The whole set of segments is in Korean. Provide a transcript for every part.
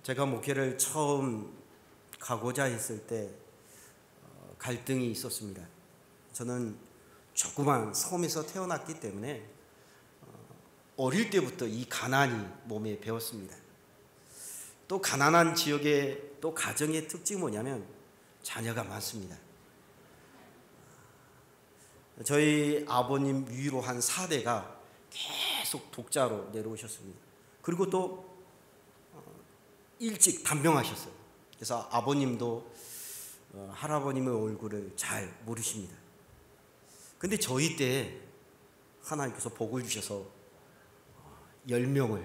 제가 목회를 처음 가고자 했을 때 갈등이 있었습니다. 저는 조그만 섬에서 태어났기 때문에 어릴 때부터 이 가난이 몸에 배웠습니다. 또 가난한 지역의 또 가정의 특징이 뭐냐면 자녀가 많습니다. 저희 아버님 위로 한 4대가 계속 독자로 내려오셨습니다. 그리고 또 일찍 단명하셨어요. 그래서 아버님도 할아버님의 얼굴을 잘 모르십니다. 근데 저희 때 하나님께서 복을 주셔서 10명을,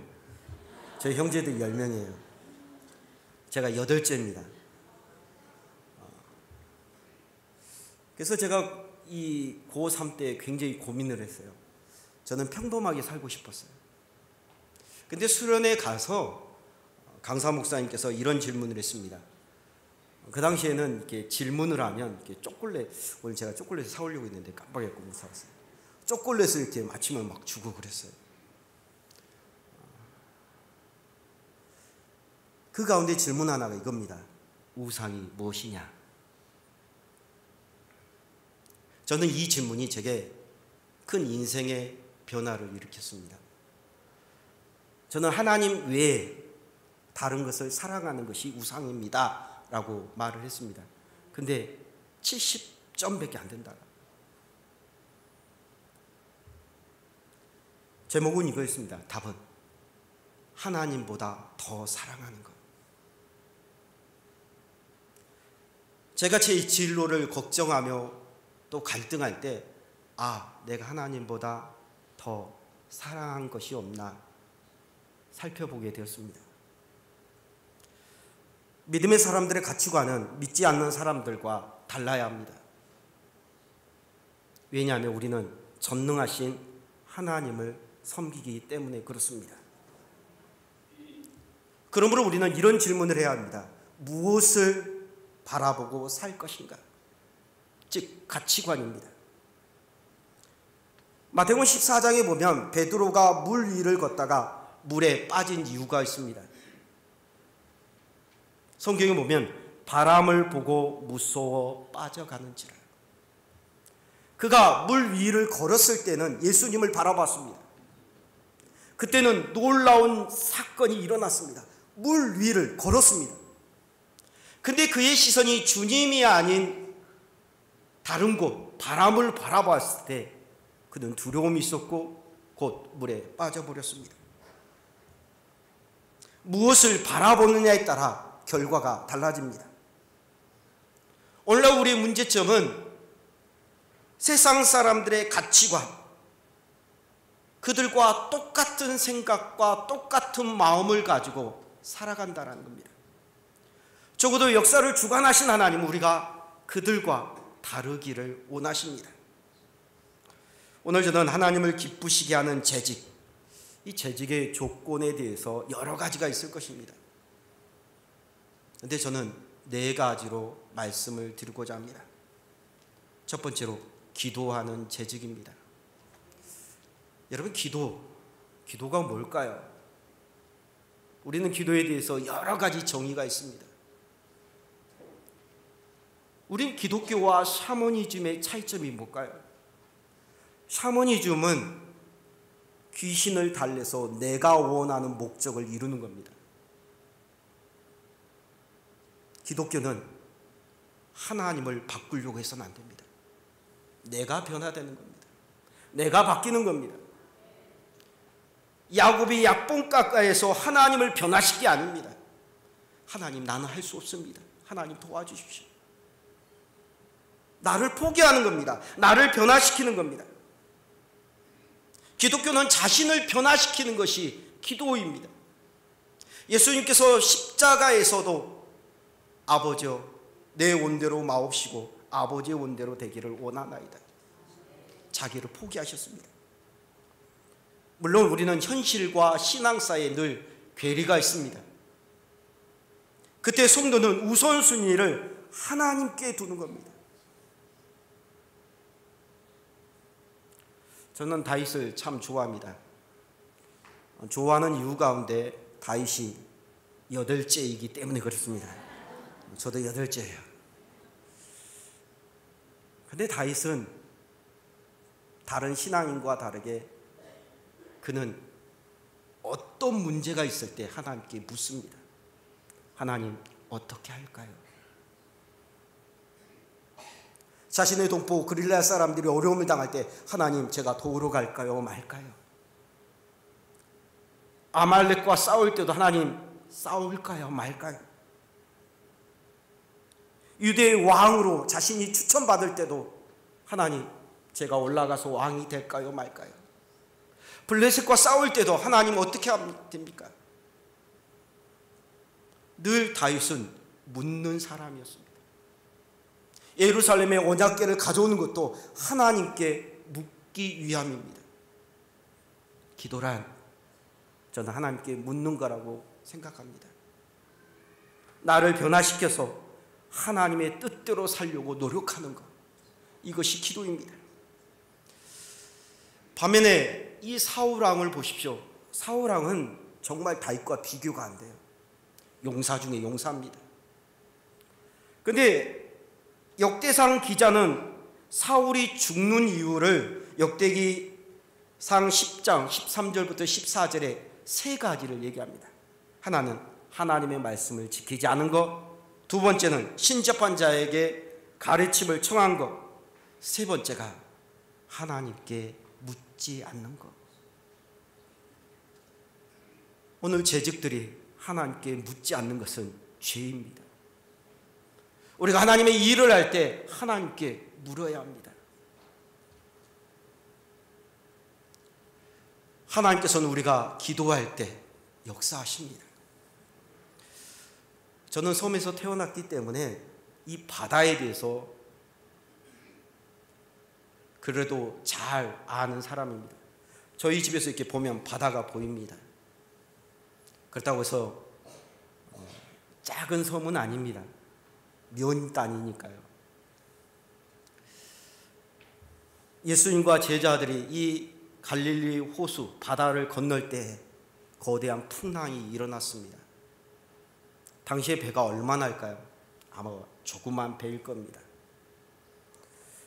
저희 형제들 10명이에요. 제가 8째입니다. 그래서 제가 이 고3 때 굉장히 고민을 했어요. 저는 평범하게 살고 싶었어요. 근데 수련회 가서 강사 목사님께서 이런 질문을 했습니다. 그 당시에는 이렇게 질문을 하면 이렇게 초콜릿, 오늘 제가 초콜릿을 사오려고 했는데 깜빡했고 못 사왔어요. 초콜릿을 이렇게 맞추면 막 주고 그랬어요. 그 가운데 질문 하나가 이겁니다. 우상이 무엇이냐? 저는 이 질문이 제게 큰 인생의 변화를 일으켰습니다. 저는 하나님 외에 다른 것을 사랑하는 것이 우상입니다 라고 말을 했습니다. 근데 70점밖에 안 된다. 제목은 이거였습니다. 답은 하나님보다 더 사랑하는 것. 제가 제 진로를 걱정하며 또 갈등할 때 내가 하나님보다 더 사랑한 것이 없나 살펴보게 되었습니다. 믿음의 사람들의 가치관은 믿지 않는 사람들과 달라야 합니다. 왜냐하면 우리는 전능하신 하나님을 섬기기 때문에 그렇습니다. 그러므로 우리는 이런 질문을 해야 합니다. 무엇을 바라보고 살 것인가? 즉 가치관입니다. 마태복음 14장에 보면 베드로가 물 위를 걷다가 물에 빠진 이유가 있습니다. 성경에 보면 바람을 보고 무서워 빠져가는지라. 그가 물 위를 걸었을 때는 예수님을 바라봤습니다. 그때는 놀라운 사건이 일어났습니다. 물 위를 걸었습니다. 근데 그의 시선이 주님이 아닌 다른 곳, 바람을 바라봤을 때 그는 두려움이 있었고 곧 물에 빠져버렸습니다. 무엇을 바라보느냐에 따라 결과가 달라집니다. 오늘날 우리의 문제점은 세상 사람들의 가치관, 그들과 똑같은 생각과 똑같은 마음을 가지고 살아간다는 겁니다. 적어도 역사를 주관하신 하나님은 우리가 그들과 다르기를 원하십니다. 오늘 저는 하나님을 기쁘시게 하는 재직, 이 재직의 조건에 대해서 여러 가지가 있을 것입니다. 그런데 저는 4가지로 말씀을 드리고자 합니다. 첫 번째로 기도하는 재직입니다. 여러분, 기도가 뭘까요? 우리는 기도에 대해서 여러 가지 정의가 있습니다. 우리 기독교와 샤머니즘의 차이점이 뭘까요? 샤머니즘은 귀신을 달래서 내가 원하는 목적을 이루는 겁니다. 기독교는 하나님을 바꾸려고 해서는 안 됩니다. 내가 변화되는 겁니다. 내가 바뀌는 겁니다. 야곱이 약봉가에서 하나님을 변화시키는 게 아닙니다. 하나님, 나는 할 수 없습니다. 하나님 도와주십시오. 나를 포기하는 겁니다. 나를 변화시키는 겁니다. 기독교는 자신을 변화시키는 것이 기도입니다. 예수님께서 십자가에서도 아버지여 내 원대로 마옵시고 아버지의 원대로 되기를 원하나이다. 자기를 포기하셨습니다. 물론 우리는 현실과 신앙 사이에 늘 괴리가 있습니다. 그때 성도는 우선순위를 하나님께 두는 겁니다. 저는 다윗을 참 좋아합니다. 좋아하는 이유 가운데 다윗이 8째이기 때문에 그렇습니다. 저도 8째예요. 근데 다윗은 다른 신앙인과 다르게 그는 어떤 문제가 있을 때 하나님께 묻습니다. 하나님, 어떻게 할까요? 자신의 동포 그릴라 사람들이 어려움을 당할 때 하나님, 제가 도우러 갈까요, 말까요? 아말렉과 싸울 때도 하나님, 싸울까요, 말까요? 유대의 왕으로 자신이 추천받을 때도 하나님, 제가 올라가서 왕이 될까요, 말까요? 블레셋과 싸울 때도 하나님, 어떻게 하면 됩니까? 늘 다윗은 묻는 사람이었습니다. 예루살렘의 언약궤를 가져오는 것도 하나님께 묻기 위함입니다. 기도란 저는 하나님께 묻는 거라고 생각합니다. 나를 변화시켜서 하나님의 뜻대로 살려고 노력하는 것, 이것이 기도입니다. 반면에 이 사울왕을 보십시오. 사울왕은 정말 다윗과 비교가 안 돼요. 용사 중에 용사입니다. 그런데 역대상 기자는 사울이 죽는 이유를 역대기상 10장 13절부터 14절에 3가지를 얘기합니다. 하나는 하나님의 말씀을 지키지 않은 것, 두 번째는 신접한 자에게 가르침을 청한 것, 세 번째가 하나님께 묻지 않는 것. 오늘 재직들이 하나님께 묻지 않는 것은 죄입니다. 우리가 하나님의 일을 할 때 하나님께 물어야 합니다. 하나님께서는 우리가 기도할 때 역사하십니다. 저는 섬에서 태어났기 때문에 이 바다에 대해서 그래도 잘 아는 사람입니다. 저희 집에서 이렇게 보면 바다가 보입니다. 그렇다고 해서 작은 섬은 아닙니다. 면 단위니까요. 예수님과 제자들이 이 갈릴리 호수 바다를 건널 때 거대한 풍랑이 일어났습니다. 당시에 배가 얼마나 할까요? 아마 조그만 배일 겁니다.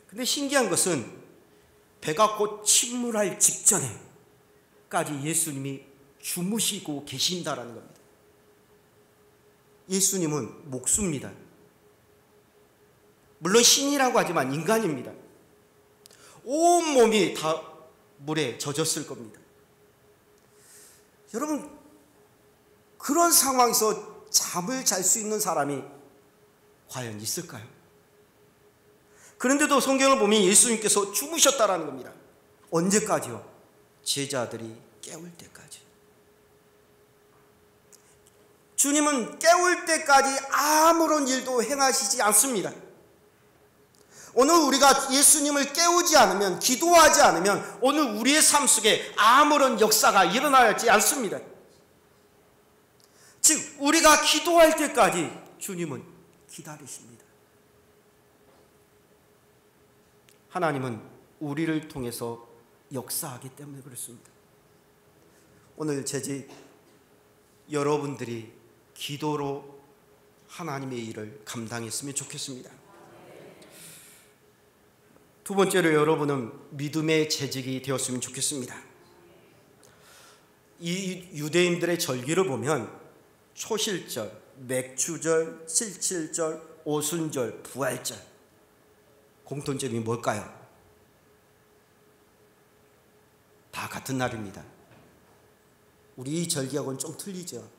근데 신기한 것은 배가 곧 침몰할 직전에까지 예수님이 주무시고 계신다라는 겁니다. 예수님은 목수입니다. 물론 신이라고 하지만 인간입니다. 온 몸이 다 물에 젖었을 겁니다. 여러분, 그런 상황에서 잠을 잘 수 있는 사람이 과연 있을까요? 그런데도 성경을 보면 예수님께서 주무셨다라는 겁니다. 언제까지요? 제자들이 깨울 때까지. 주님은 깨울 때까지 아무런 일도 행하시지 않습니다. 오늘 우리가 예수님을 깨우지 않으면, 기도하지 않으면 오늘 우리의 삶 속에 아무런 역사가 일어나지 않습니다. 즉 우리가 기도할 때까지 주님은 기다리십니다. 하나님은 우리를 통해서 역사하기 때문에 그렇습니다. 오늘 재직 여러분들이 기도로 하나님의 일을 감당했으면 좋겠습니다. 두 번째로 여러분은 믿음의 재직이 되었으면 좋겠습니다. 이 유대인들의 절기를 보면 초실절, 맥추절, 칠칠절, 오순절, 부활절, 공통점이 뭘까요? 다 같은 날입니다. 우리 이 절기하고는 좀 틀리죠.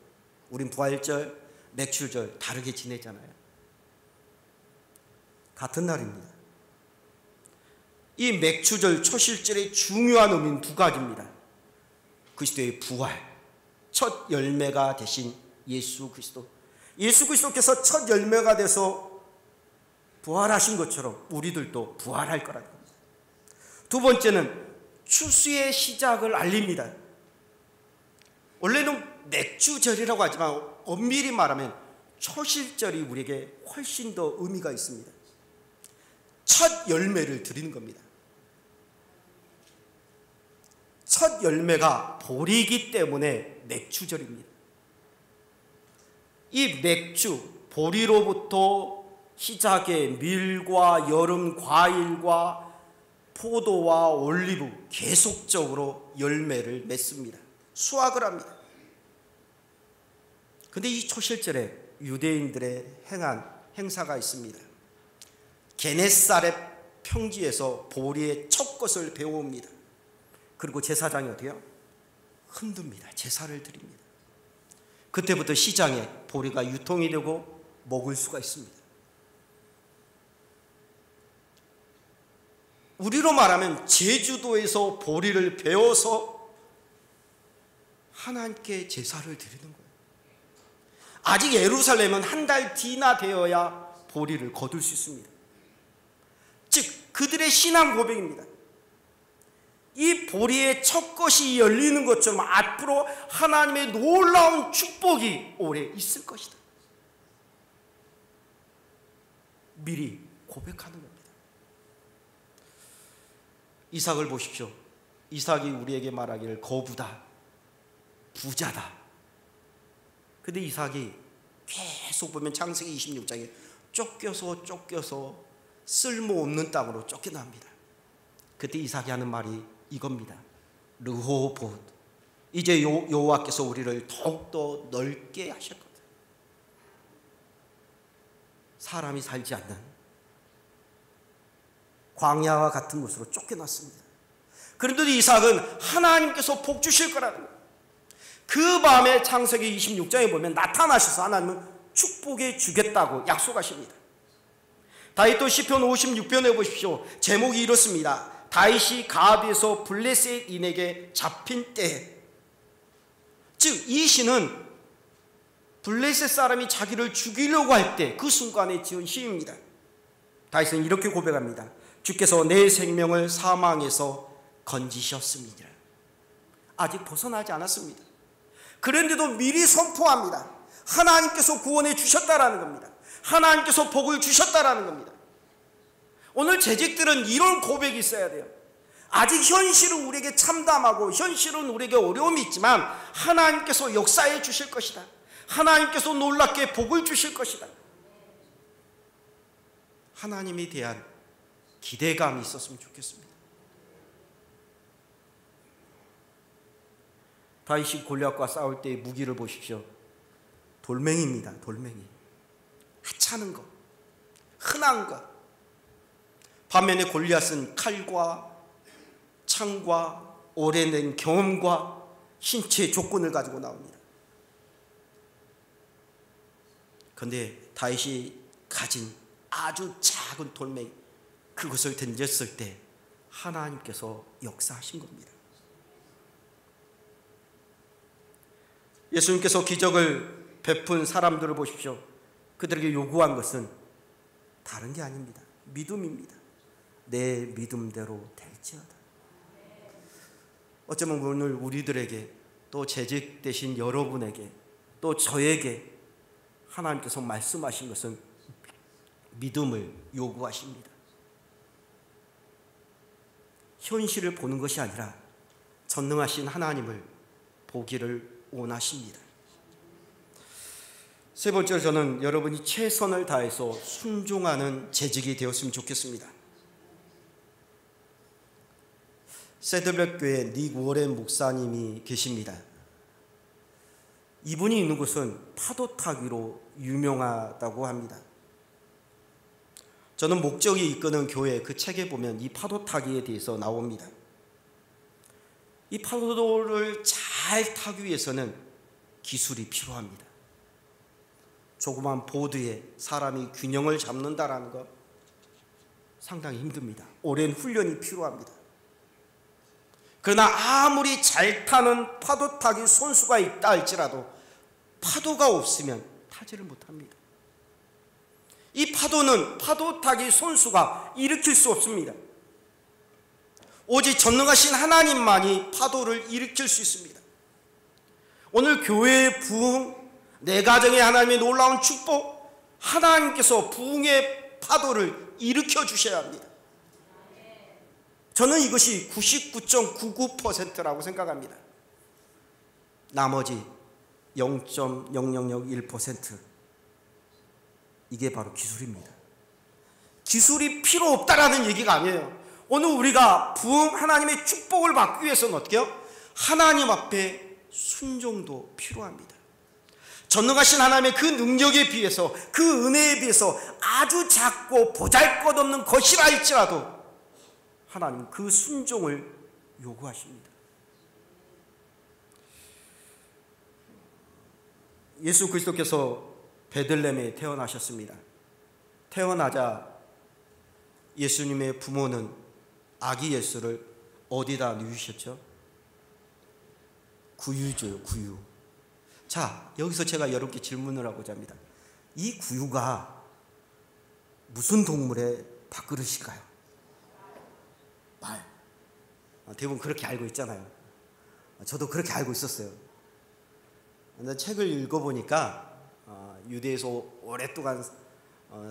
우린 부활절, 맥추절 다르게 지내잖아요. 같은 날입니다. 이 맥추절, 초실절의 중요한 의미는 두 가지입니다. 그리스도의 부활, 첫 열매가 되신 예수 그리스도. 예수 그리스도께서 첫 열매가 돼서 부활하신 것처럼 우리들도 부활할 거라는 겁니다. 두 번째는 추수의 시작을 알립니다. 원래는 맥추절이라고 하지만 엄밀히 말하면 초실절이 우리에게 훨씬 더 의미가 있습니다. 첫 열매를 드리는 겁니다. 첫 열매가 보리이기 때문에 맥추절입니다. 이 맥주, 보리로부터 시작해 밀과 여름 과일과 포도와 올리브 계속적으로 열매를 맺습니다. 수확을 합니다. 그런데 이 초실절에 유대인들의 행한 행사가 있습니다. 게네사렛 평지에서 보리의 첫 것을 베어옵니다. 그리고 제사장이 어때요? 흔듭니다. 제사를 드립니다. 그때부터 시장에 보리가 유통이 되고 먹을 수가 있습니다. 우리로 말하면 제주도에서 보리를 베어서 하나님께 제사를 드리는 거예요. 아직 예루살렘은 한 달 뒤나 되어야 보리를 거둘 수 있습니다. 즉 그들의 신앙 고백입니다. 이 보리의 첫 것이 열리는 것처럼 앞으로 하나님의 놀라운 축복이 오래 있을 것이다. 미리 고백하는 겁니다. 이삭을 보십시오. 이삭이 우리에게 말하기를 거부다, 부자다. 근데 이삭이 계속 보면 창세기 26장에 쫓겨서 쓸모없는 땅으로 쫓겨납니다. 그때 이삭이 하는 말이 이겁니다. 르호봇, 이제 여호와께서 우리를 더욱더 넓게 하셨거든. 사람이 살지 않는 광야와 같은 곳으로 쫓겨났습니다. 그런데도 이삭은 하나님께서 복 주실 거라는 거예요. 그 밤에 창세기 26장에 보면 나타나셔서 하나님은 축복해 주겠다고 약속하십니다. 다윗도 시편 56편에 보십시오. 제목이 이렇습니다. 다윗이 가드에서 블레셋인에게 잡힌 때에, 즉 이 시는 블레셋 사람이 자기를 죽이려고 할 때 그 순간에 지은 시입니다. 다윗은 이렇게 고백합니다. 주께서 내 생명을 사망에서 건지셨습니다. 아직 벗어나지 않았습니다. 그런데도 미리 선포합니다. 하나님께서 구원해 주셨다라는 겁니다. 하나님께서 복을 주셨다라는 겁니다. 오늘 재직들은 이런 고백이 있어야 돼요. 아직 현실은 우리에게 참담하고 현실은 우리에게 어려움이 있지만 하나님께서 역사해 주실 것이다. 하나님께서 놀랍게 복을 주실 것이다. 하나님에 대한 기대감이 있었으면 좋겠습니다. 다윗이 골리앗과 싸울 때의 무기를 보십시오. 돌멩이입니다. 돌멩이. 하찮은 것, 흔한 것. 반면에 골리앗은 칼과 창과 오래된 경험과 신체의 조건을 가지고 나옵니다. 그런데 다윗이 가진 아주 작은 돌멩이, 그것을 던졌을 때 하나님께서 역사하신 겁니다. 예수님께서 기적을 베푼 사람들을 보십시오. 그들에게 요구한 것은 다른 게 아닙니다. 믿음입니다. 내 믿음대로 될지어다. 어쩌면 오늘 우리들에게, 또 재직되신 여러분에게, 또 저에게 하나님께서 말씀하신 것은 믿음을 요구하십니다. 현실을 보는 것이 아니라 전능하신 하나님을 보기를 원하십니다. 세 번째로 저는 여러분이 최선을 다해서 순종하는 재직이 되었으면 좋겠습니다. 세들백 교회 닉 워렌 목사님이 계십니다. 이분이 있는 곳은 파도 타기로 유명하다고 합니다. 저는 목적이 이끄는 교회 그 책에 보면 이 파도 타기에 대해서 나옵니다. 이 파도를 잘 타기 위해서는 기술이 필요합니다. 조그만 보드에 사람이 균형을 잡는다라는 것 상당히 힘듭니다. 오랜 훈련이 필요합니다. 그러나 아무리 잘 타는 파도 타기 선수가 있다 할지라도 파도가 없으면 타지를 못합니다. 이 파도는 파도 타기 선수가 일으킬 수 없습니다. 오직 전능하신 하나님만이 파도를 일으킬 수 있습니다. 오늘 교회의 부흥, 내 가정의 하나님의 놀라운 축복, 하나님께서 부흥의 파도를 일으켜 주셔야 합니다. 저는 이것이 99.99%라고 생각합니다. 나머지 0.0001%. 이게 바로 기술입니다. 기술이 필요 없다라는 얘기가 아니에요. 오늘 우리가 부흥 하나님의 축복을 받기 위해서는 어떻게 해요? 하나님 앞에 순종도 필요합니다. 전능하신 하나님의 그 능력에 비해서, 그 은혜에 비해서 아주 작고 보잘것없는 것이라 할지라도 하나님 그 순종을 요구하십니다. 예수 그리스도께서 베들레헴에 태어나셨습니다. 태어나자 예수님의 부모는 아기 예수를 어디다 누이셨죠? 구유죠, 구유. 자, 여기서 제가 여러분께 질문을 하고자 합니다. 이 구유가 무슨 동물의 밥그릇일까요? 말. 대부분 그렇게 알고 있잖아요. 저도 그렇게 알고 있었어요. 근데 책을 읽어보니까 유대에서 오랫동안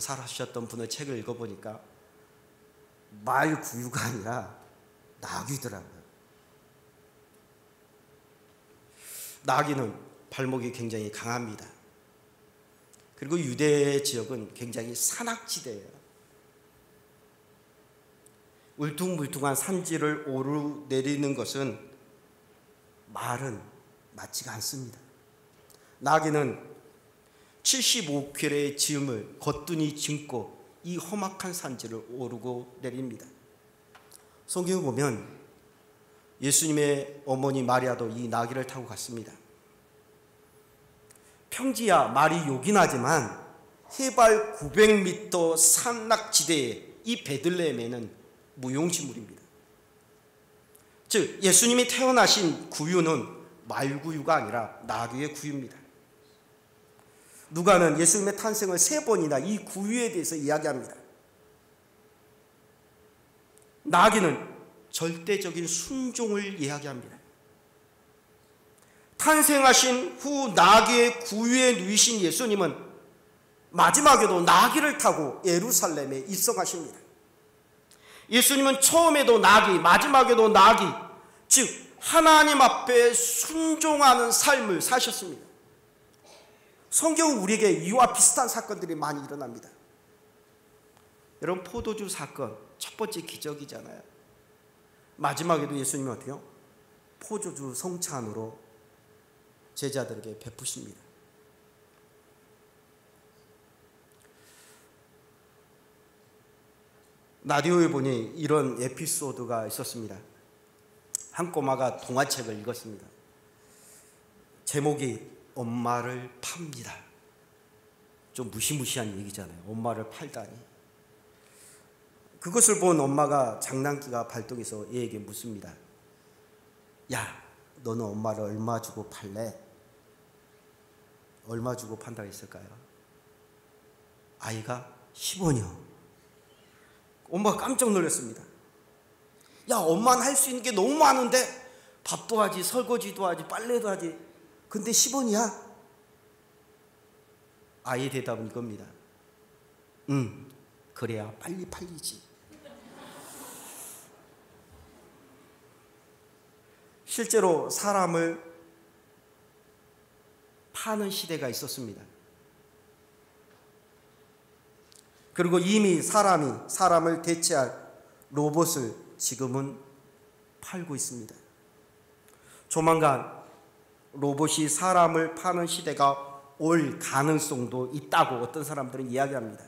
살아주셨던 분의 책을 읽어보니까 말 구유가 아니라 나귀더라고요. 나귀는 발목이 굉장히 강합니다. 그리고 유대 지역은 굉장히 산악지대예요. 울퉁불퉁한 산지를 오르내리는 것은 말은 맞지가 않습니다. 나귀는 75킬의 짐을 거뜬히 짊고 이 험악한 산지를 오르고 내립니다. 성경을 보면 예수님의 어머니 마리아도 이 나귀를 타고 갔습니다. 평지야 말이 요긴 하지만 해발 900m 산낙지대의 이 베들레헴에는 무용지물입니다. 즉 예수님이 태어나신 구유는 말구유가 아니라 나귀의 구유입니다. 누가는 예수님의 탄생을 3번이나 이 구유에 대해서 이야기합니다. 나귀는 절대적인 순종을 이야기합니다. 탄생하신 후 나귀의 구유에 누이신 예수님은 마지막에도 나귀를 타고 예루살렘에 입성하십니다. 예수님은 처음에도 나귀, 마지막에도 나귀, 즉 하나님 앞에 순종하는 삶을 사셨습니다. 성경은 우리에게 이와 비슷한 사건들이 많이 일어납니다. 여러분, 포도주 사건 첫 번째 기적이잖아요. 마지막에도 예수님은 어떻게 해요? 포도주 성찬으로 제자들에게 베푸십니다. 라디오에 보니 이런 에피소드가 있었습니다. 한 꼬마가 동화책을 읽었습니다. 제목이 엄마를 팝니다. 좀 무시무시한 얘기잖아요. 엄마를 팔다니. 그것을 본 엄마가 장난기가 발동해서 얘에게 묻습니다. 야, 너는 엄마를 얼마 주고 팔래? 얼마 주고 판다고 했을까요? 아이가 10원이요. 엄마가 깜짝 놀랐습니다. 야, 엄마는 할 수 있는 게 너무 많은데 밥도 하지, 설거지도 하지, 빨래도 하지. 근데 10원이야? 아이의 대답은 이겁니다. 그래야 빨리 팔리지. 실제로 사람을 파는 시대가 있었습니다. 그리고 이미 사람이 사람을 대체할 로봇을 지금은 팔고 있습니다. 조만간 로봇이 사람을 파는 시대가 올 가능성도 있다고 어떤 사람들은 이야기합니다.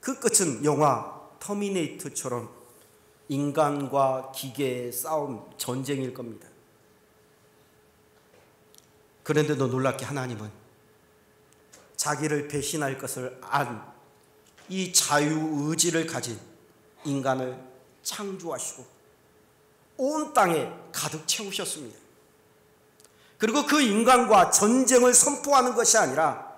그 끝은 영화 터미네이터처럼 인간과 기계의 싸움, 전쟁일 겁니다. 그런데도 놀랍게 하나님은 자기를 배신할 것을 안 이 자유의지를 가진 인간을 창조하시고 온 땅에 가득 채우셨습니다. 그리고 그 인간과 전쟁을 선포하는 것이 아니라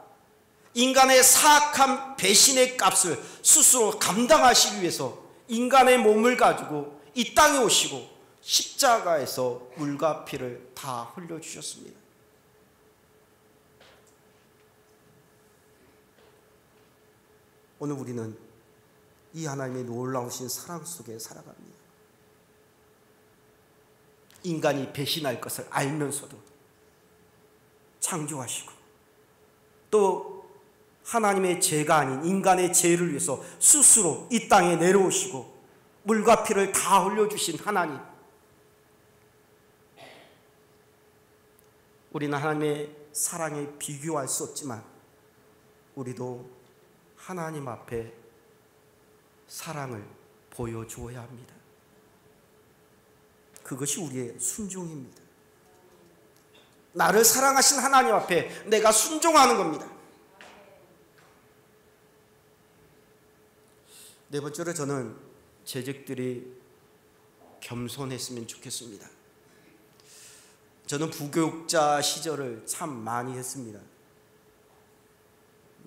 인간의 사악한 배신의 값을 스스로 감당하시기 위해서 인간의 몸을 가지고 이 땅에 오시고 십자가에서 물과 피를 다 흘려주셨습니다. 오늘 우리는 이 하나님의 놀라우신 사랑 속에 살아갑니다. 인간이 배신할 것을 알면서도 창조하시고 또 하나님의 죄가 아닌 인간의 죄를 위해서 스스로 이 땅에 내려오시고 물과 피를 다 흘려주신 하나님, 우리는 하나님의 사랑에 비교할 수 없지만 우리도 하나님 앞에 사랑을 보여주어야 합니다. 그것이 우리의 순종입니다. 나를 사랑하신 하나님 앞에 내가 순종하는 겁니다. 네 번째로 저는 재직들이 겸손했으면 좋겠습니다. 저는 부교육자 시절을 참 많이 했습니다.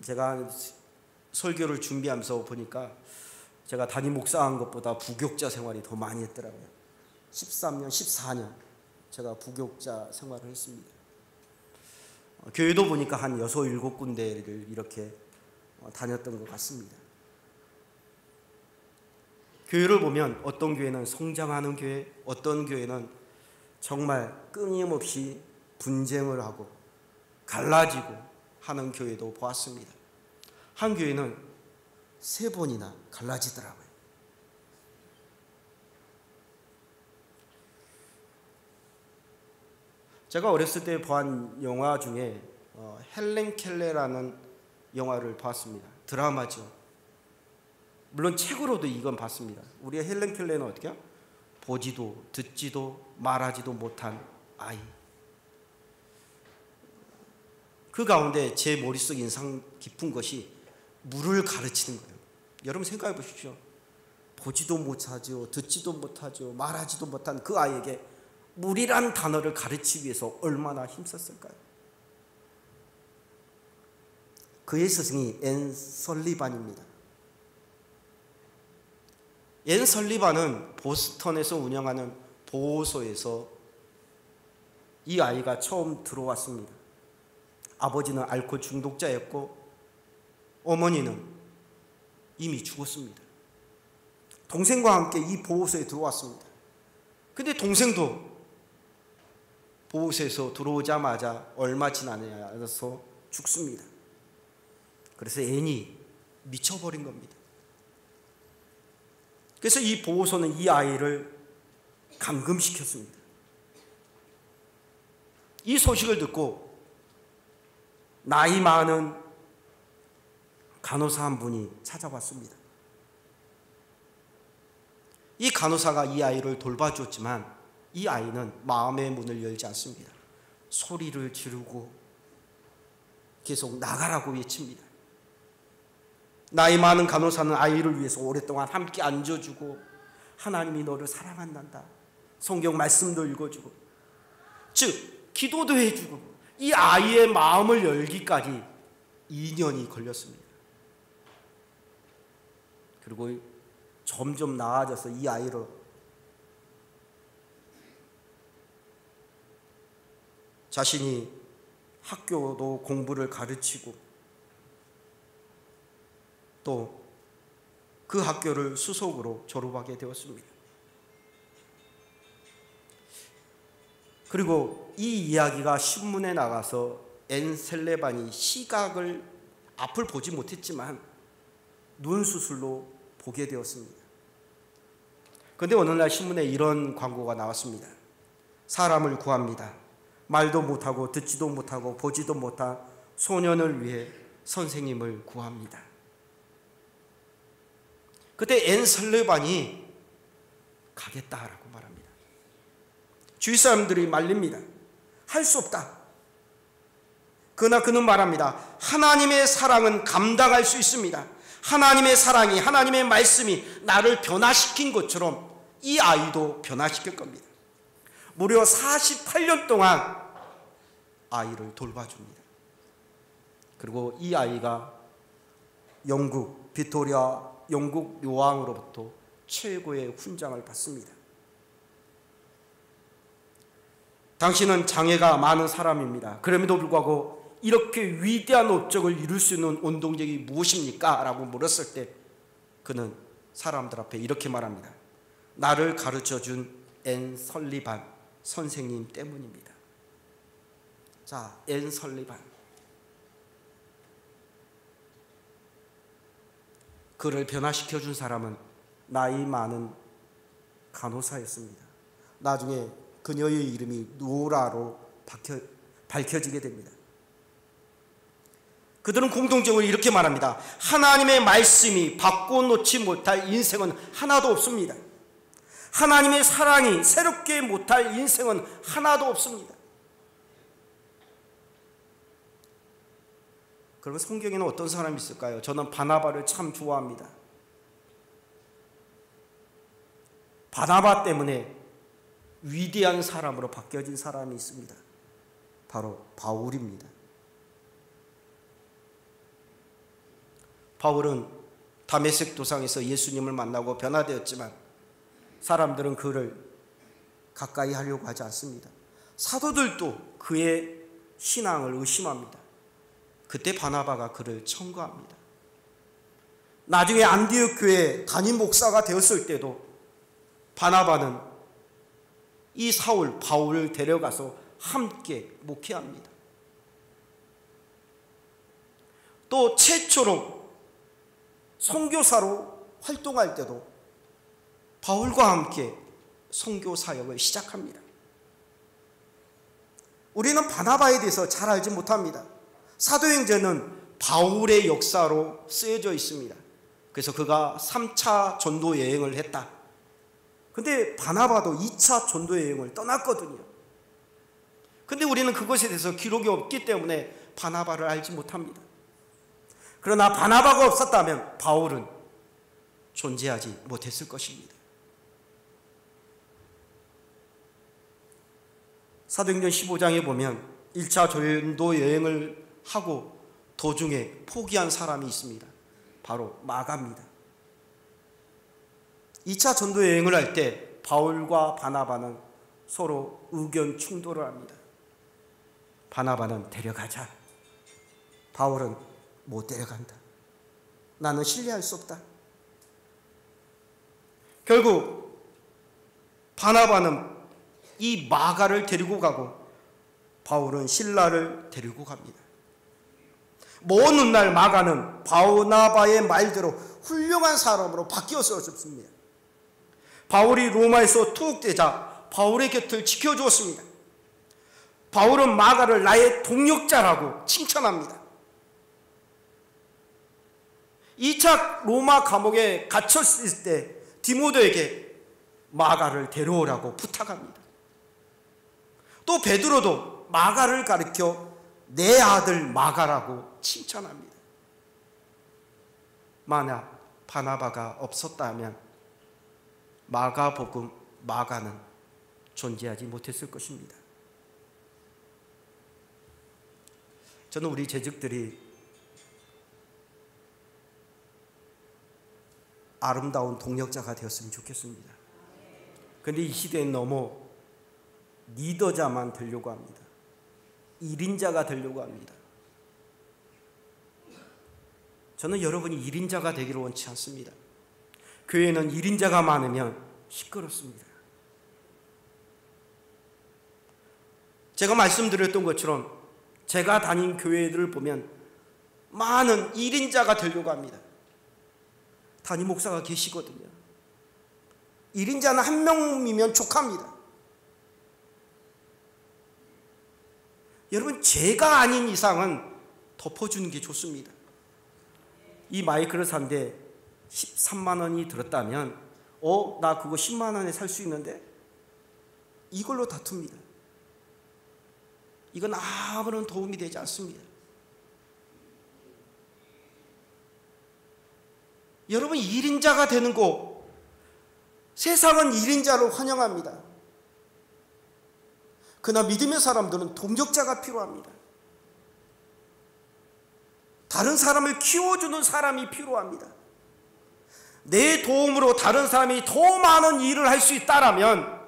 제가 설교를 준비하면서 보니까 제가 담임 목사한 것보다 부교육자 생활이 더 많이 했더라고요. 13년, 14년 제가 부교육자 생활을 했습니다. 교회도 보니까 한 6, 7군데를 이렇게 다녔던 것 같습니다. 교회를 보면 어떤 교회는 성장하는 교회, 어떤 교회는 정말 끊임없이 분쟁을 하고 갈라지고 하는 교회도 보았습니다. 한 교회는 3번이나 갈라지더라고요. 제가 어렸을 때 본 영화 중에 헬렌 켈러라는 영화를 봤습니다. 드라마죠. 물론 책으로도 이건 봤습니다. 우리의 헬렌 켈러는 어떻게 해요? 보지도 듣지도 말하지도 못한 아이. 그 가운데 제 머릿속 인상 깊은 것이 물을 가르치는 거예요. 여러분 생각해 보십시오. 보지도 못하죠, 듣지도 못하죠, 말하지도 못한 그 아이에게 물이란 단어를 가르치기 위해서 얼마나 힘썼을까요? 그의 스승이 앤 설리반입니다. 앤 설리반은 보스턴에서 운영하는 보호소에서 이 아이가 처음 들어왔습니다. 아버지는 알코올 중독자였고 어머니는 이미 죽었습니다. 동생과 함께 이 보호소에 들어왔습니다. 근데 동생도 보호소에서 들어오자마자 얼마 지나지 않아서 죽습니다. 그래서 앤이 미쳐버린 겁니다. 그래서 이 보호소는 이 아이를 감금시켰습니다. 이 소식을 듣고 나이 많은 간호사 한 분이 찾아왔습니다. 이 간호사가 이 아이를 돌봐줬지만 이 아이는 마음의 문을 열지 않습니다. 소리를 지르고 계속 나가라고 외칩니다. 나이 많은 간호사는 아이를 위해서 오랫동안 함께 앉아주고 하나님이 너를 사랑한단다, 성경 말씀도 읽어주고, 즉 기도도 해주고, 이 아이의 마음을 열기까지 2년이 걸렸습니다. 그리고 점점 나아져서 이 아이를 자신이 학교도 공부를 가르치고 또 그 학교를 수석으로 졸업하게 되었습니다. 그리고 이 이야기가 신문에 나가서 앤 설리반이 시각을 앞을 보지 못했지만 눈 수술로 보게 되었습니다. 그런데 어느 날 신문에 이런 광고가 나왔습니다. 사람을 구합니다. 말도 못하고 듣지도 못하고 보지도 못한 소년을 위해 선생님을 구합니다. 그때 앤 설리반이 가겠다라고 말합니다. 주위 사람들이 말립니다. 할 수 없다. 그러나 그는 말합니다. 하나님의 사랑은 감당할 수 있습니다. 하나님의 사랑이, 하나님의 말씀이 나를 변화시킨 것처럼 이 아이도 변화시킬 겁니다. 무려 48년 동안 아이를 돌봐줍니다. 그리고 이 아이가 영국 빅토리아 영국 요왕으로부터 최고의 훈장을 받습니다. 당신은 장애가 많은 사람입니다. 그럼에도 불구하고 이렇게 위대한 업적을 이룰 수 있는 원동력이 무엇입니까? 라고 물었을 때 그는 사람들 앞에 이렇게 말합니다. 나를 가르쳐준 앤 설리반 선생님 때문입니다. 자, 앤 설리반. 그를 변화시켜 준 사람은 나이 많은 간호사였습니다. 나중에 그녀의 이름이 노라로 밝혀지게 됩니다. 그들은 공통적으로 이렇게 말합니다. 하나님의 말씀이 바꿔놓지 못할 인생은 하나도 없습니다. 하나님의 사랑이 새롭게 못할 인생은 하나도 없습니다. 그러면 성경에는 어떤 사람이 있을까요? 저는 바나바를 참 좋아합니다. 바나바 때문에 위대한 사람으로 바뀌어진 사람이 있습니다. 바로 바울입니다. 바울은 다메섹 도상에서 예수님을 만나고 변화되었지만 사람들은 그를 가까이 하려고 하지 않습니다. 사도들도 그의 신앙을 의심합니다. 그때 바나바가 그를 청구합니다. 나중에 안디옥 교회 담임 목사가 되었을 때도 바나바는 이 사울 바울을 데려가서 함께 목회합니다. 또 최초로 선교사로 활동할 때도 바울과 함께 선교 사역을 시작합니다. 우리는 바나바에 대해서 잘 알지 못합니다. 사도행전은 바울의 역사로 쓰여져 있습니다. 그래서 그가 3차 전도 여행을 했다. 근데 바나바도 2차 전도 여행을 떠났거든요. 근데 우리는 그것에 대해서 기록이 없기 때문에 바나바를 알지 못합니다. 그러나 바나바가 없었다면 바울은 존재하지 못했을 것입니다. 사도행전 15장에 보면 1차 전도 여행을 하고 도중에 포기한 사람이 있습니다. 바로 마가입니다. 2차 전도 여행을 할 때 바울과 바나바는 서로 의견 충돌을 합니다. 바나바는 데려가자. 바울은 못 데려간다. 나는 신뢰할 수 없다. 결국 바나바는 이 마가를 데리고 가고 바울은 실라를 데리고 갑니다. 먼 훗날 마가는 바나바의 말대로 훌륭한 사람으로 바뀌어서 죽습니다. 바울이 로마에서 투옥되자 바울의 곁을 지켜주었습니다. 바울은 마가를 나의 동역자라고 칭찬합니다. 2차 로마 감옥에 갇혔을 때 디모데에게 마가를 데려오라고 부탁합니다. 또 베드로도 마가를 가리켜 내 아들 마가라고 칭찬합니다. 만약 바나바가 없었다면 마가복음 마가는 존재하지 못했을 것입니다. 저는 우리 재직들이 아름다운 동역자가 되었으면 좋겠습니다. 그런데 이 시대엔 너무 리더자만 되려고 합니다. 1인자가 되려고 합니다. 저는 여러분이 1인자가 되기를 원치 않습니다. 교회는 1인자가 많으면 시끄럽습니다. 제가 말씀드렸던 것처럼 제가 다닌 교회들을 보면 많은 1인자가 되려고 합니다. 담임 목사가 계시거든요. 1인자는 한 명이면 족합니다. 여러분, 제가 아닌 이상은 덮어주는 게 좋습니다. 이 마이크를 산데 13만 원이 들었다면 나 그거 10만 원에 살 수 있는데 이걸로 다툽니다. 이건 아무런 도움이 되지 않습니다. 여러분, 1인자가 되는 거 세상은 1인자를 환영합니다. 그러나 믿음의 사람들은 동역자가 필요합니다. 다른 사람을 키워주는 사람이 필요합니다. 내 도움으로 다른 사람이 더 많은 일을 할 수 있다면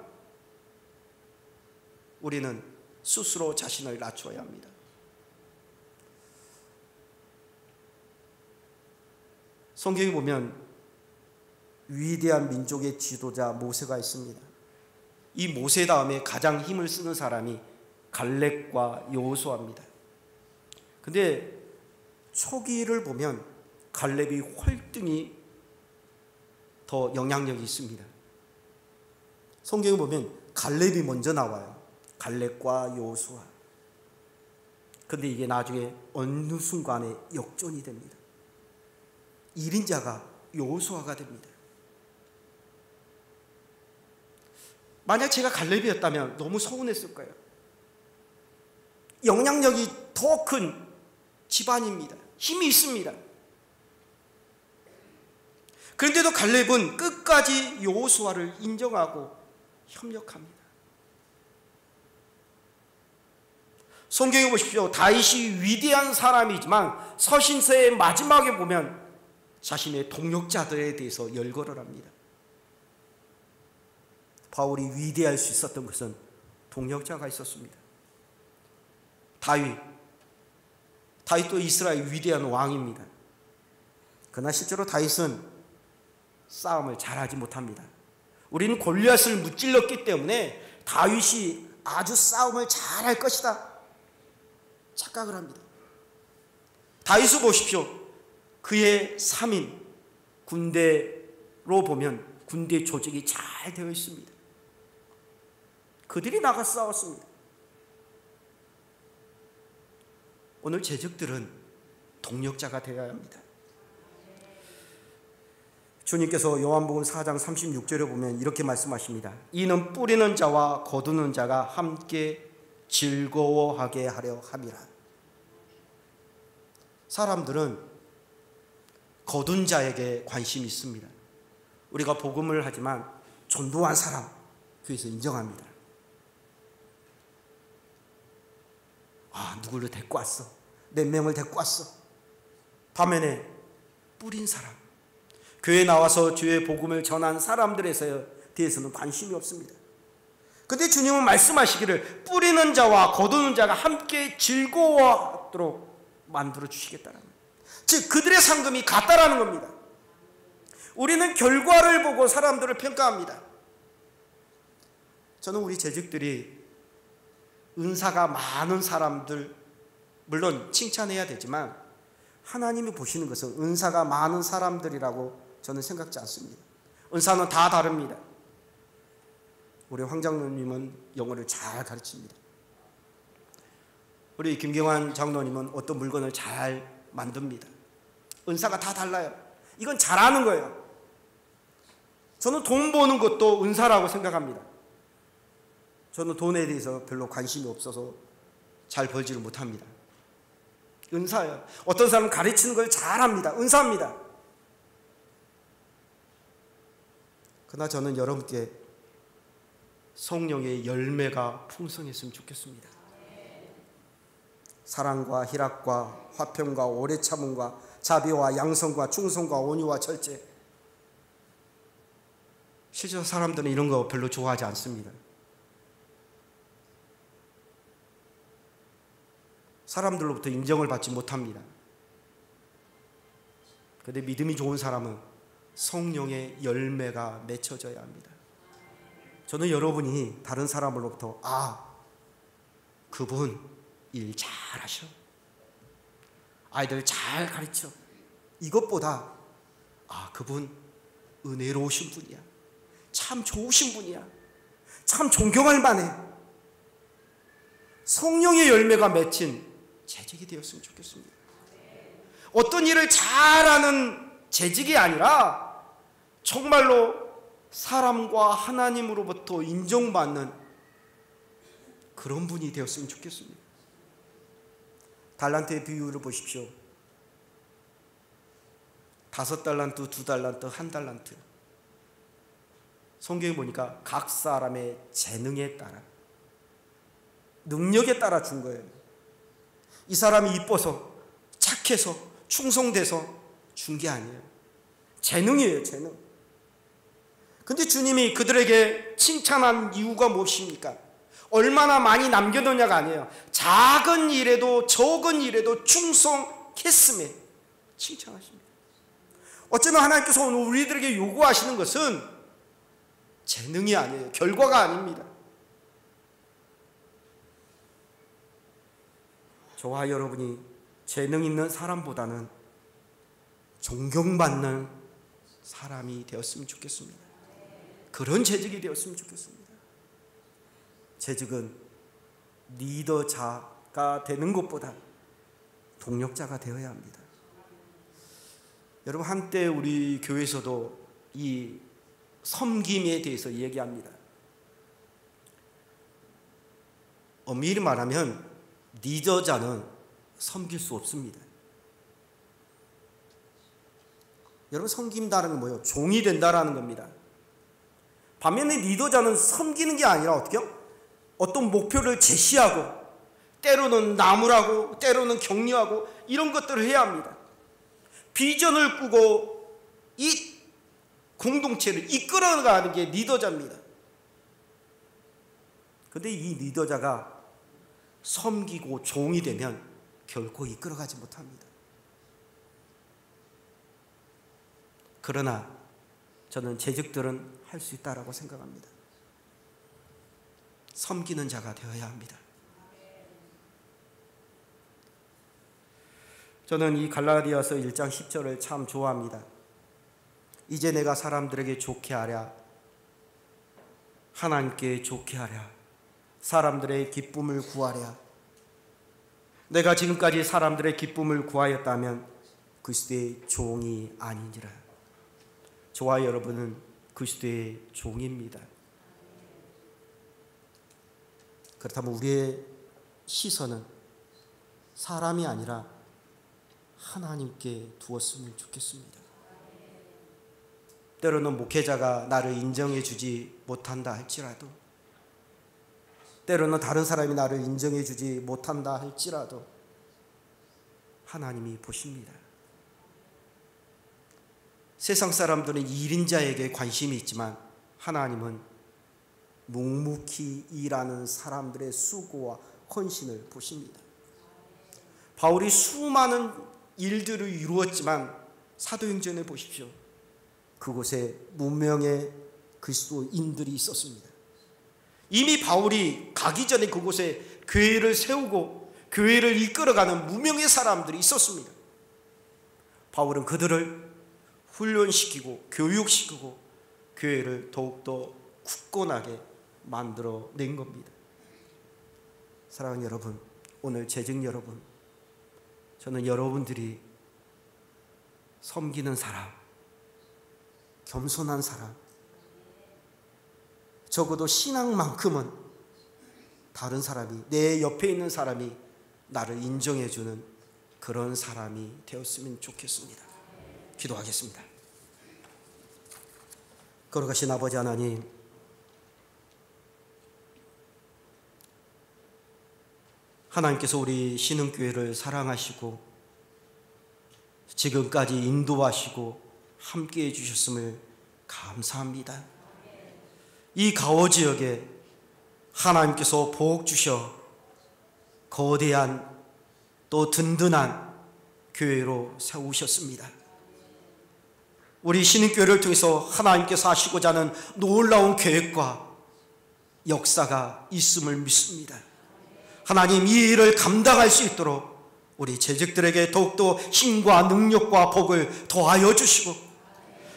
우리는 스스로 자신을 낮춰야 합니다. 성경에 보면 위대한 민족의 지도자 모세가 있습니다. 이 모세 다음에 가장 힘을 쓰는 사람이 갈렙과 여호수아입니다. 근데 초기를 보면 갈렙이 월등히 더 영향력이 있습니다. 성경에 보면 갈렙이 먼저 나와요. 갈렙과 여호수아. 근데 이게 나중에 어느 순간에 역전이 됩니다. 1인자가 여호수아가 됩니다. 만약 제가 갈렙이었다면 너무 서운했을 거예요. 영향력이 더 큰 집안입니다. 힘이 있습니다. 그런데도 갈렙은 끝까지 여호수아를 인정하고 협력합니다. 성경에 보십시오. 다윗이 위대한 사람이지만 서신서의 마지막에 보면 자신의 동력자들에 대해서 열거를 합니다. 바울이 위대할 수 있었던 것은 동력자가 있었습니다. 다윗도 이스라엘 위대한 왕입니다. 그러나 실제로 다윗은 싸움을 잘하지 못합니다. 우리는 골리앗을 무찔렀기 때문에 다윗이 아주 싸움을 잘할 것이다 착각을 합니다. 다윗을 보십시오. 그의 3인 군대로 보면 군대 조직이 잘 되어 있습니다. 그들이 나가 싸웠습니다. 오늘 제적들은 동력자가 되어야 합니다. 주님께서 요한복음 4장 36절에 보면 이렇게 말씀하십니다. 이는 뿌리는 자와 거두는 자가 함께 즐거워하게 하려 함이라. 사람들은 거둔 자에게 관심이 있습니다. 우리가 복음을 하지만 전도한 사람 교회에서 인정합니다. 누구를 데리고 왔어. 몇 명을 데리고 왔어. 반면에 뿌린 사람, 교회에 나와서 주의 복음을 전한 사람들에 대해서는 관심이 없습니다. 그런데 주님은 말씀하시기를 뿌리는 자와 거두는 자가 함께 즐거워하도록 만들어 주시겠다는, 즉 그들의 상금이 같다라는 겁니다. 우리는 결과를 보고 사람들을 평가합니다. 저는 우리 재직들이 은사가 많은 사람들 물론 칭찬해야 되지만 하나님이 보시는 것은 은사가 많은 사람들이라고 저는 생각지 않습니다. 은사는 다 다릅니다. 우리 황 장로님은 영어를 잘 가르칩니다. 우리 김경환 장로님은 어떤 물건을 잘 만듭니다. 은사가 다 달라요. 이건 잘하는 거예요. 저는 돈 버는 것도 은사라고 생각합니다. 저는 돈에 대해서 별로 관심이 없어서 잘 벌지를 못합니다. 은사예요. 어떤 사람은 가르치는 걸 잘합니다. 은사입니다. 그러나 저는 여러분께 성령의 열매가 풍성했으면 좋겠습니다. 사랑과 희락과 화평과 오래 참음과 자비와 양성과 충성과 온유와 절제. 실제로 사람들은 이런 거 별로 좋아하지 않습니다. 사람들로부터 인정을 받지 못합니다. 그런데 믿음이 좋은 사람은 성령의 열매가 맺혀져야 합니다. 저는 여러분이 다른 사람으로부터 그분 일 잘하셔, 아이들 잘 가르쳐, 이것보다 그분 은혜로우신 분이야, 참 좋으신 분이야, 참 존경할 만해, 성령의 열매가 맺힌 재직이 되었으면 좋겠습니다. 어떤 일을 잘하는 재직이 아니라 정말로 사람과 하나님으로부터 인정받는 그런 분이 되었으면 좋겠습니다. 달란트의 비유를 보십시오. 5달란트, 2달란트, 1달란트. 성경에 보니까 각 사람의 재능에 따라, 능력에 따라 준 거예요. 이 사람이 이뻐서, 착해서, 충성돼서 준 게 아니에요. 재능이에요, 재능. 근데 주님이 그들에게 칭찬한 이유가 무엇입니까? 얼마나 많이 남겨놓냐가 아니에요. 작은 일에도 적은 일에도 충성했음에 칭찬하십니다. 어쩌면 하나님께서 오늘 우리들에게 요구하시는 것은 재능이 아니에요. 결과가 아닙니다. 저와 여러분이 재능 있는 사람보다는 존경받는 사람이 되었으면 좋겠습니다. 그런 재직이 되었으면 좋겠습니다. 재직은 리더자가 되는 것보다 동력자가 되어야 합니다. 여러분, 한때 우리 교회에서도 이 섬김에 대해서 얘기합니다. 엄밀히 말하면 리더자는 섬길 수 없습니다. 여러분, 섬긴다는 건 뭐예요? 종이 된다라는 겁니다. 반면에 리더자는 섬기는 게 아니라 어떻게요? 어떤 목표를 제시하고 때로는 나무라고 때로는 격려하고 이런 것들을 해야 합니다. 비전을 꾸고 이 공동체를 이끌어가는 게 리더자입니다. 그런데 이 리더자가 섬기고 종이 되면 결코 이끌어가지 못합니다. 그러나 저는 재직들은 할 수 있다라고 생각합니다. 섬기는 자가 되어야 합니다. 저는 이 갈라디아서 1장 10절을 참 좋아합니다. 이제 내가 사람들에게 좋게 하랴, 하나님께 좋게 하랴, 사람들의 기쁨을 구하랴. 내가 지금까지 사람들의 기쁨을 구하였다면 그리스도의 종이 아니니라. 저와 여러분은 그리스도의 종입니다. 그렇다면 우리의 시선은 사람이 아니라 하나님께 두었으면 좋겠습니다. 때로는 목회자가 나를 인정해 주지 못한다 할지라도, 때로는 다른 사람이 나를 인정해 주지 못한다 할지라도 하나님이 보십니다. 세상 사람들은 1인자에게 관심이 있지만 하나님은 묵묵히 일하는 사람들의 수고와 헌신을 보십니다. 바울이 수많은 일들을 이루었지만 사도행전에 보십시오. 그곳에 무명의 그리스도인들이 있었습니다. 이미 바울이 가기 전에 그곳에 교회를 세우고 교회를 이끌어가는 무명의 사람들이 있었습니다. 바울은 그들을 훈련시키고 교육시키고 교회를 더욱더 굳건하게 만들어낸 겁니다. 사랑하는 여러분, 오늘 재직 여러분, 저는 여러분들이 섬기는 사람, 겸손한 사람, 적어도 신앙만큼은 다른 사람이, 내 옆에 있는 사람이 나를 인정해주는 그런 사람이 되었으면 좋겠습니다. 기도하겠습니다. 거룩하신 아버지 하나님, 하나님께서 우리 신흥교회를 사랑하시고 지금까지 인도하시고 함께해 주셨음을 감사합니다. 이 가오 지역에 하나님께서 복 주셔 거대한 또 든든한 교회로 세우셨습니다. 우리 신흥교회를 통해서 하나님께서 하시고자 하는 놀라운 계획과 역사가 있음을 믿습니다. 하나님, 이 일을 감당할 수 있도록 우리 재직들에게 더욱더 힘과 능력과 복을 더하여 주시고,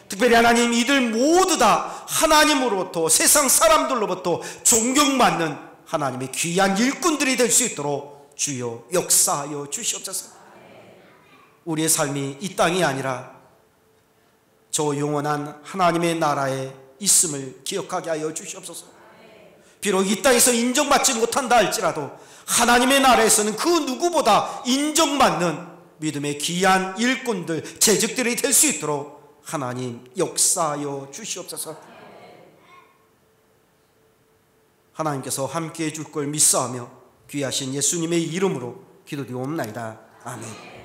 특별히 하나님, 이들 모두 다 하나님으로부터, 세상 사람들로부터 존경받는 하나님의 귀한 일꾼들이 될 수 있도록 주여 역사하여 주시옵소서. 우리의 삶이 이 땅이 아니라 저 영원한 하나님의 나라에 있음을 기억하게 하여 주시옵소서. 비록 이 땅에서 인정받지 못한다 할지라도 하나님의 나라에서는 그 누구보다 인정받는 믿음의 귀한 일꾼들, 재직들이 될 수 있도록 하나님 역사하여 주시옵소서. 하나님께서 함께해 줄 걸 믿사오며 귀하신 예수님의 이름으로 기도드리옵나이다. 아멘.